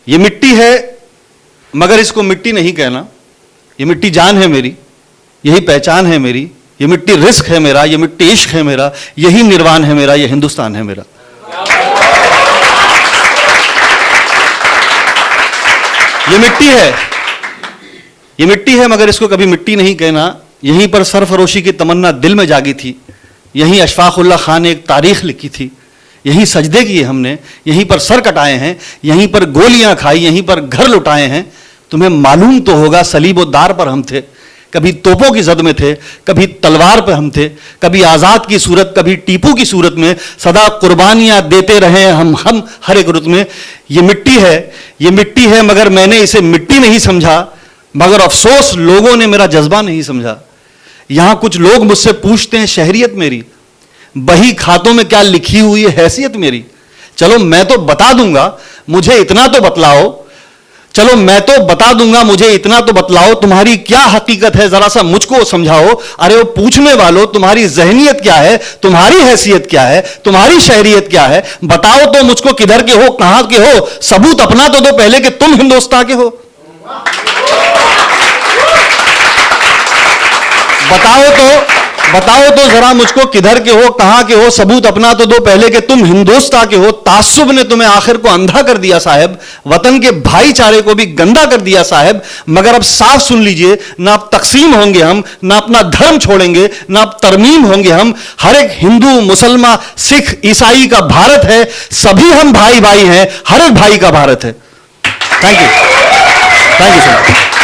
ये मिट्टी है मगर इसको मिट्टी नहीं कहना। ये मिट्टी जान है मेरी, यही पहचान है मेरी। ये मिट्टी रिस्क है मेरा, ये मिट्टी इश्क है मेरा, यही निर्वाण है मेरा, ये हिंदुस्तान है मेरा। ये मिट्टी है, ये मिट्टी है मगर इसको कभी मिट्टी नहीं कहना। यहीं पर सरफरोशी की तमन्ना दिल में जागी थी, यहीं अशफाकुल्लाह खान ने एक तारीख लिखी थी, यहीं सजदे किए हमने, यहीं पर सर कटाए हैं, यहीं पर गोलियां खाई, यहीं पर घर लुटाए हैं। तुम्हें मालूम तो होगा सलीबोद्दार पर हम थे, कभी तोपों की जद में थे, कभी तलवार पर हम थे, कभी आजाद की सूरत, कभी टीपू की सूरत में, सदा कुर्बानियां देते रहे हम हर एक रुत में। ये मिट्टी है मगर मैंने इसे मिट्टी नहीं समझा, मगर अफसोस लोगों ने मेरा जज्बा नहीं समझा। यहां कुछ लोग मुझसे पूछते हैं शहरियत मेरी, बही खातों में क्या लिखी हुई है हैसियत मेरी। चलो मैं तो बता दूंगा, मुझे इतना तो बतलाओ, चलो मैं तो बता दूंगा, मुझे इतना तो बतलाओ, तुम्हारी क्या हकीकत है जरा सा मुझको समझाओ। अरे वो पूछने वालों, तुम्हारी जहनियत क्या है, तुम्हारी हैसियत क्या है, तुम्हारी शहरियत क्या है, बताओ तो मुझको किधर के हो, कहां के हो, सबूत अपना तो दो पहले कि तुम हिंदुस्तान के हो। बताओ तो जरा मुझको किधर के हो, कहां के हो, सबूत अपना तो दो पहले कि तुम हिंदुस्तान के हो। तासुब ने तुम्हें आखिर को अंधा कर दिया साहब, वतन के भाईचारे को भी गंदा कर दिया साहब। मगर अब साफ सुन लीजिए, ना अब तकसीम होंगे हम, ना अपना धर्म छोड़ेंगे, ना अब तरमीम होंगे हम। हर एक हिंदू, मुसलमान, सिख, ईसाई का भारत है, सभी हम भाई भाई हैं, हर एक भाई का भारत है। Thank you sir.